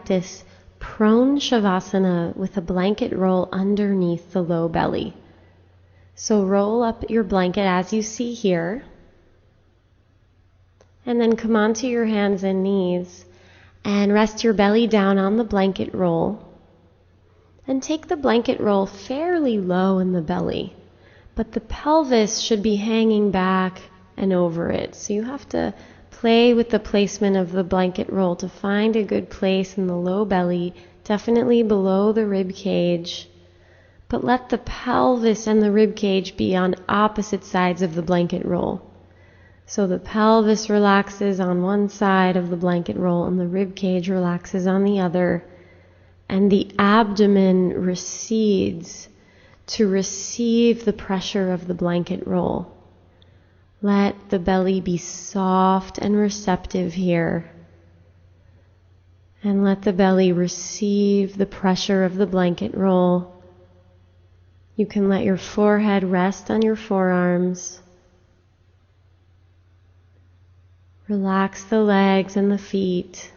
practice prone shavasana with a blanket roll underneath the low belly. So roll up your blanket as you see here, and then come onto your hands and knees and rest your belly down on the blanket roll. And take the blanket roll fairly low in the belly, but the pelvis should be hanging back and over it. So you have to play with the placement of the blanket roll to find a good place in the low belly, definitely below the rib cage. But let the pelvis and the rib cage be on opposite sides of the blanket roll. So the pelvis relaxes on one side of the blanket roll and the rib cage relaxes on the other. And the abdomen recedes to receive the pressure of the blanket roll. Let the belly be soft and receptive here. And let the belly receive the pressure of the blanket roll. You can let your forehead rest on your forearms. Relax the legs and the feet.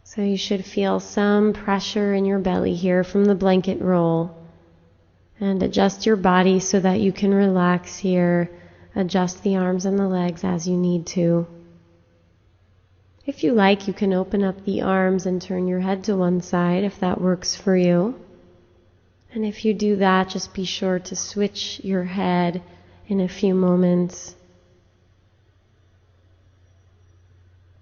So you should feel some pressure in your belly here from the blanket roll. And adjust your body so that you can relax here. Adjust the arms and the legs as you need to. If you like, you can open up the arms and turn your head to one side if that works for you. And if you do that, just be sure to switch your head in a few moments.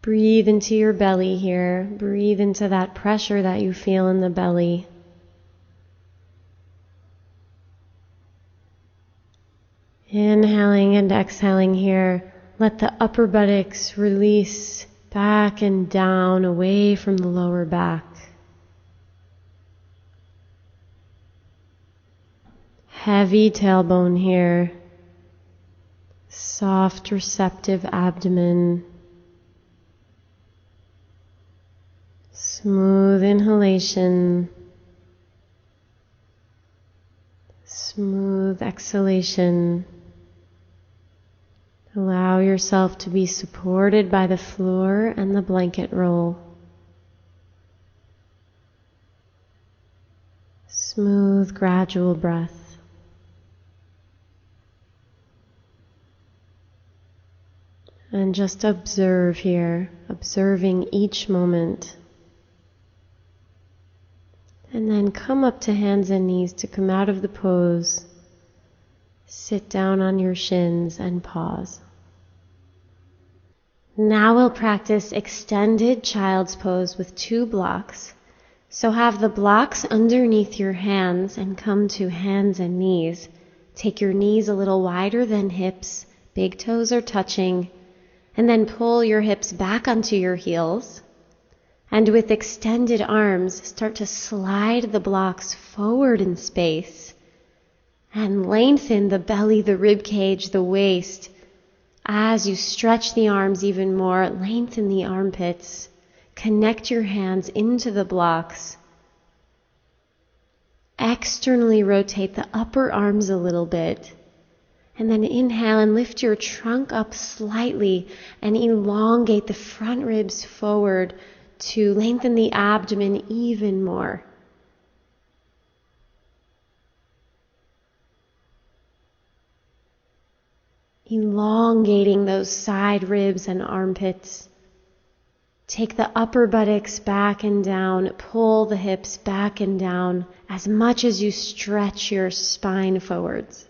Breathe into your belly here. Breathe into that pressure that you feel in the belly. Inhaling and exhaling here. Let the upper buttocks release back and down away from the lower back. Heavy tailbone here. Soft, receptive abdomen. Smooth inhalation. Smooth exhalation. Allow yourself to be supported by the floor and the blanket roll. Smooth, gradual breath. And just observe here, observing each moment. And then come up to hands and knees to come out of the pose. Sit down on your shins and pause. Now we'll practice extended child's pose with 2 blocks. So have the blocks underneath your hands and come to hands and knees. Take your knees a little wider than hips, big toes are touching, and then pull your hips back onto your heels. And with extended arms, start to slide the blocks forward in space. And lengthen the belly, the rib cage, the waist. As you stretch the arms even more, lengthen the armpits. Connect your hands into the blocks. Externally rotate the upper arms a little bit. And then inhale and lift your trunk up slightly and elongate the front ribs forward to lengthen the abdomen even more. Elongating those side ribs and armpits. Take the upper buttocks back and down. Pull the hips back and down as much as you stretch your spine forwards.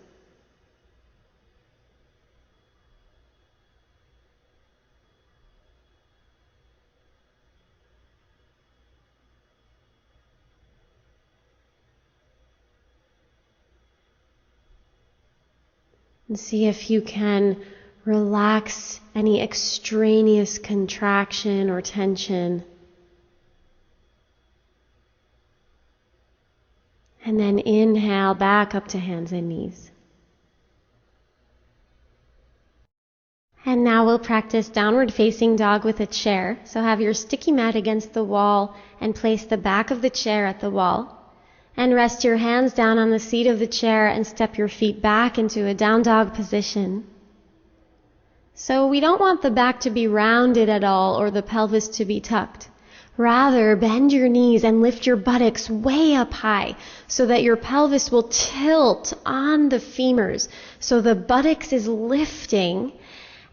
And see if you can relax any extraneous contraction or tension. And then inhale back up to hands and knees. And now we'll practice downward facing dog with a chair. So have your sticky mat against the wall and place the back of the chair at the wall. And rest your hands down on the seat of the chair and step your feet back into a down dog position. So we don't want the back to be rounded at all or the pelvis to be tucked. Rather, bend your knees and lift your buttocks way up high so that your pelvis will tilt on the femurs. So the buttocks is lifting,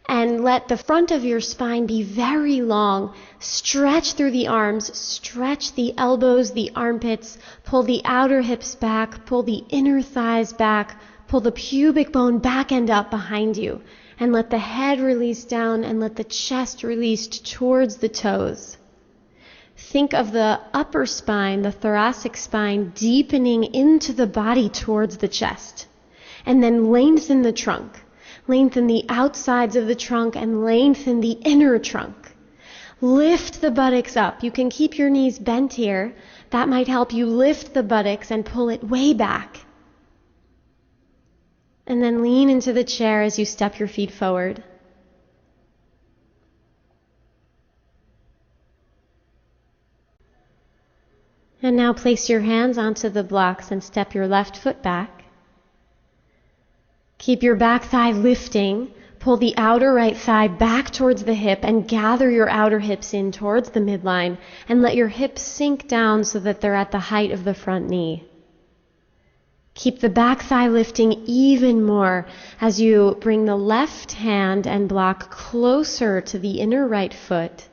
and let the front of your spine be very long. Stretch through the arms, stretch the elbows, the armpits, pull the outer hips back, pull the inner thighs back, pull the pubic bone back and up behind you, and let the head release down and let the chest release towards the toes. Think of the upper spine, the thoracic spine, deepening into the body towards the chest. And then lengthen the trunk. Lengthen the outsides of the trunk and lengthen the inner trunk. Lift the buttocks up. You can keep your knees bent here. That might help you lift the buttocks and pull it way back. And then lean into the chair as you step your feet forward. And now place your hands onto the blocks and step your left foot back. Keep your back thigh lifting. Pull the outer right thigh back towards the hip and gather your outer hips in towards the midline and let your hips sink down so that they're at the height of the front knee. Keep the back thigh lifting even more as you bring the left hand and block closer to the inner right foot.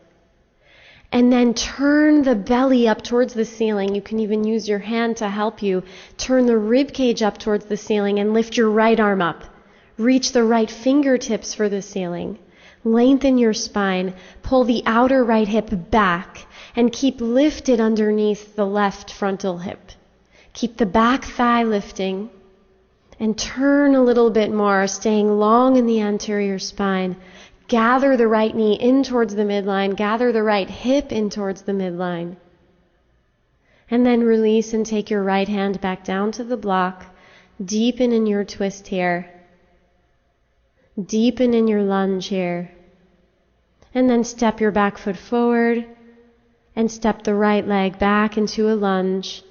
And then turn the belly up towards the ceiling. You can even use your hand to help you. Turn the rib cage up towards the ceiling and lift your right arm up. Reach the right fingertips for the ceiling. Lengthen your spine. Pull the outer right hip back and keep lifted underneath the left frontal hip. Keep the back thigh lifting and turn a little bit more, staying long in the anterior spine. Gather the right knee in towards the midline. Gather the right hip in towards the midline. And then release and take your right hand back down to the block. Deepen in your twist here. Deepen in your lunge here. And then step your back foot forward and step the right leg back into a lunge.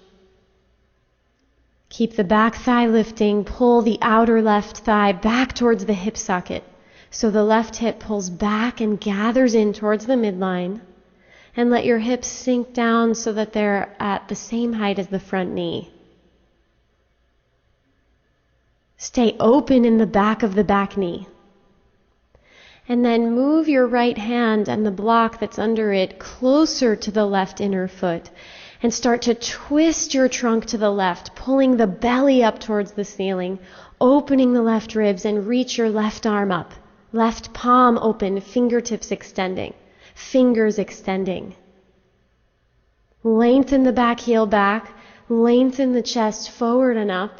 Keep the back thigh lifting. Pull the outer left thigh back towards the hip socket. So the left hip pulls back and gathers in towards the midline. And let your hips sink down so that they're at the same height as the front knee. Stay open in the back of the back knee. And then move your right hand and the block that's under it closer to the left inner foot. And start to twist your trunk to the left, pulling the belly up towards the ceiling, opening the left ribs, and reach your left arm up. Left palm open, fingertips extending, fingers extending. Lengthen the back heel back, lengthen the chest forward and up.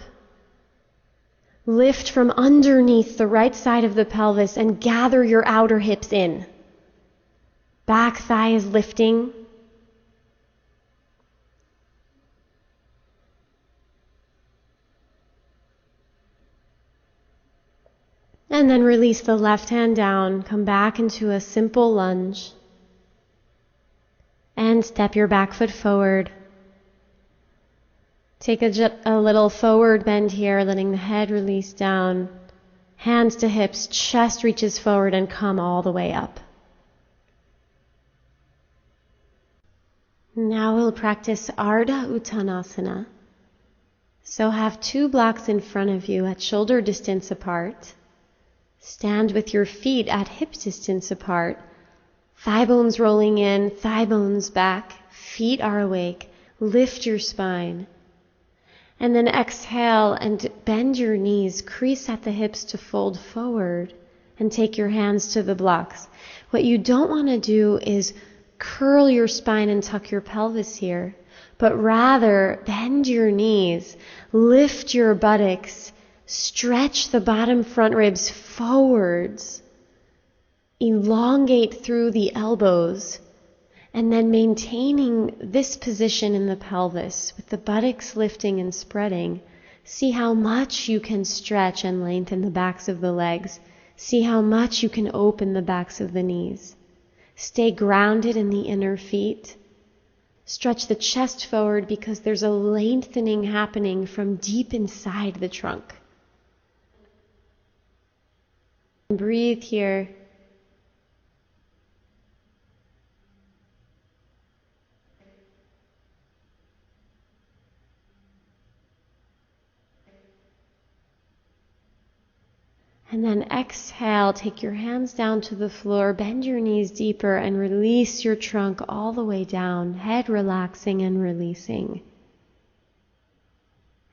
Lift from underneath the right side of the pelvis and gather your outer hips in. Back thigh is lifting. And then release the left hand down, come back into a simple lunge. And step your back foot forward. Take a little forward bend here, letting the head release down. Hands to hips, chest reaches forward and come all the way up. Now we'll practice Arda Utanasana. So have two blocks in front of you at shoulder distance apart. Stand with your feet at hip distance apart. Thigh bones rolling in, thigh bones back. Feet are awake. Lift your spine. And then exhale and bend your knees. Crease at the hips to fold forward. And take your hands to the blocks. What you don't want to do is curl your spine and tuck your pelvis here. But rather, bend your knees. Lift your buttocks. Stretch the bottom front ribs forwards. Elongate through the elbows. And then maintaining this position in the pelvis with the buttocks lifting and spreading. See how much you can stretch and lengthen the backs of the legs. See how much you can open the backs of the knees. Stay grounded in the inner feet. Stretch the chest forward because there's a lengthening happening from deep inside the trunk. Breathe here. And then exhale, take your hands down to the floor, bend your knees deeper and release your trunk all the way down, head relaxing and releasing.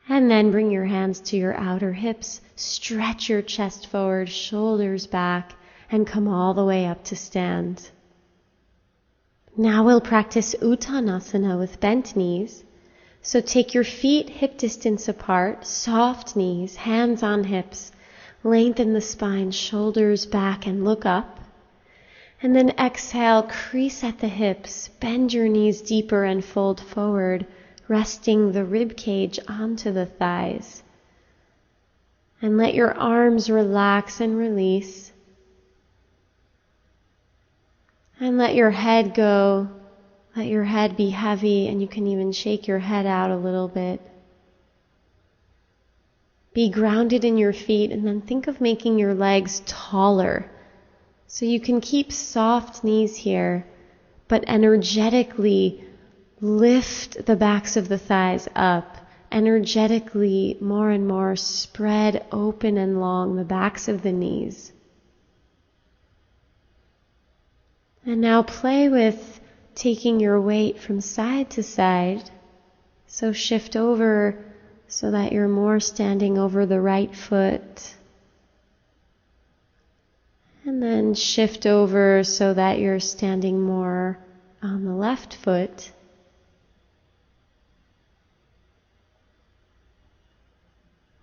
And then bring your hands to your outer hips, stretch your chest forward, shoulders back, and come all the way up to stand. Now we'll practice Utanasana with bent knees. So take your feet hip distance apart, soft knees, hands on hips. Lengthen the spine, shoulders back, and look up. And then exhale, crease at the hips, bend your knees deeper and fold forward, resting the rib cage onto the thighs. And let your arms relax and release. And let your head go. Let your head be heavy, and you can even shake your head out a little bit. Be grounded in your feet, and then think of making your legs taller. So you can keep soft knees here, but energetically lift the backs of the thighs up. Energetically, more and more, spread open and long the backs of the knees. And now play with taking your weight from side to side. So shift over so that you're more standing over the right foot. And then shift over so that you're standing more on the left foot.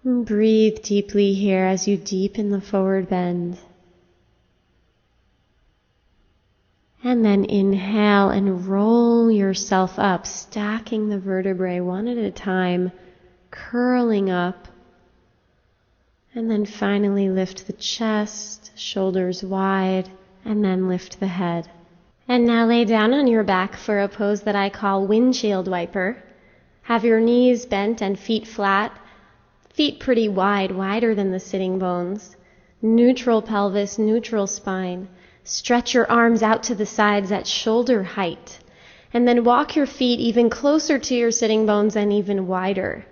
And breathe deeply here as you deepen the forward bend. And then inhale and roll yourself up, stacking the vertebrae one at a time, curling up. And then finally lift the chest, shoulders wide, and then lift the head. And now lay down on your back for a pose that I call windshield wiper. Have your knees bent and feet flat, feet pretty wide, wider than the sitting bones. Neutral pelvis, neutral spine. Stretch your arms out to the sides at shoulder height. And then walk your feet even closer to your sitting bones and even wider.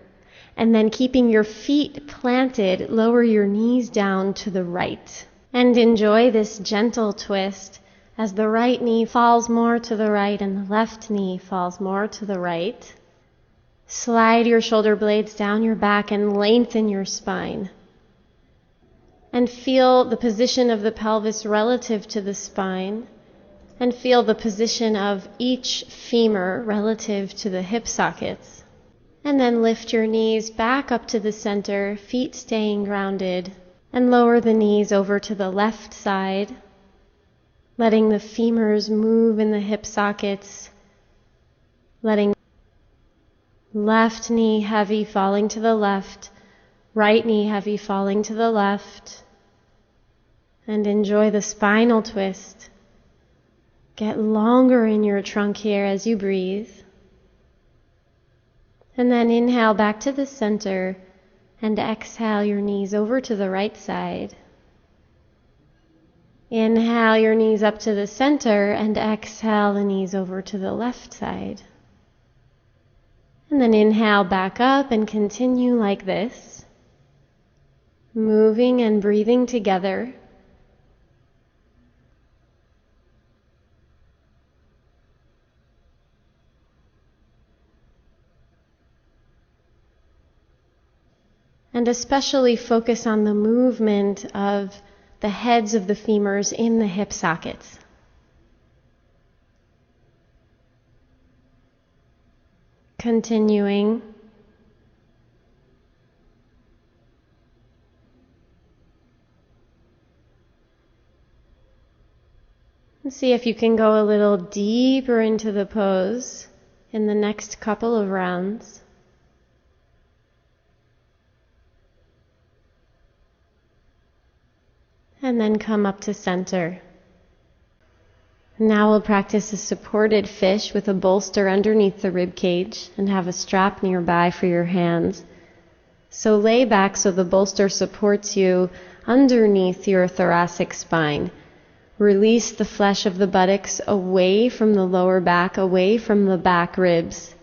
And then keeping your feet planted, lower your knees down to the right. And enjoy this gentle twist as the right knee falls more to the right and the left knee falls more to the right. Slide your shoulder blades down your back and lengthen your spine. And feel the position of the pelvis relative to the spine. And feel the position of each femur relative to the hip sockets. And then lift your knees back up to the center, feet staying grounded. And lower the knees over to the left side, letting the femurs move in the hip sockets. Letting left knee heavy falling to the left, right knee heavy falling to the left. And enjoy the spinal twist. Get longer in your trunk here as you breathe. And then inhale back to the center and exhale your knees over to the right side. Inhale your knees up to the center and exhale the knees over to the left side. And then inhale back up and continue like this, moving and breathing together. And especially focus on the movement of the heads of the femurs in the hip sockets. Continuing. And see if you can go a little deeper into the pose in the next couple of rounds. And then come up to center. Now we'll practice a supported fish with a bolster underneath the rib cage and have a strap nearby for your hands. So lay back so the bolster supports you underneath your thoracic spine. Release the flesh of the buttocks away from the lower back, away from the back ribs.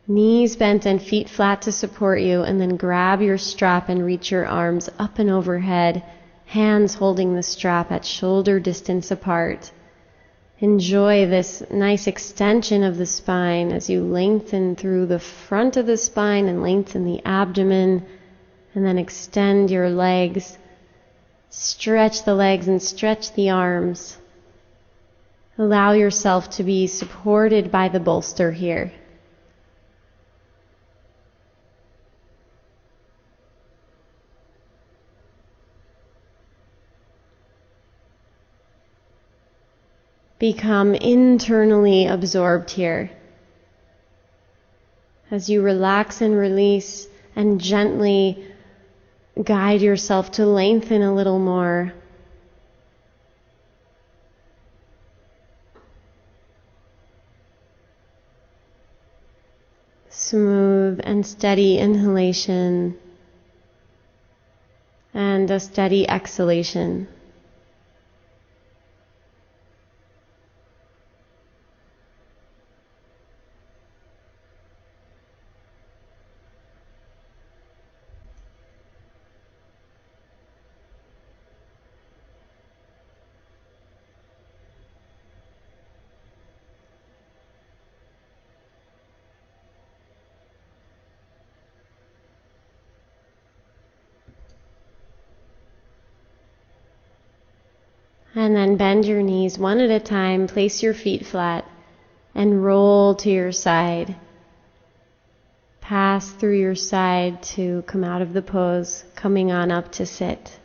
Knees bent and feet flat to support you, and then grab your strap and reach your arms up and overhead, hands holding the strap at shoulder distance apart. Enjoy this nice extension of the spine as you lengthen through the front of the spine and lengthen the abdomen, and then extend your legs. Stretch the legs and stretch the arms. Allow yourself to be supported by the bolster here. Become internally absorbed here. As you relax and release and gently guide yourself to lengthen a little more. Smooth and steady inhalation and a steady exhalation. And then bend your knees one at a time, place your feet flat, and roll to your side. Pass through your side to come out of the pose, coming on up to sit.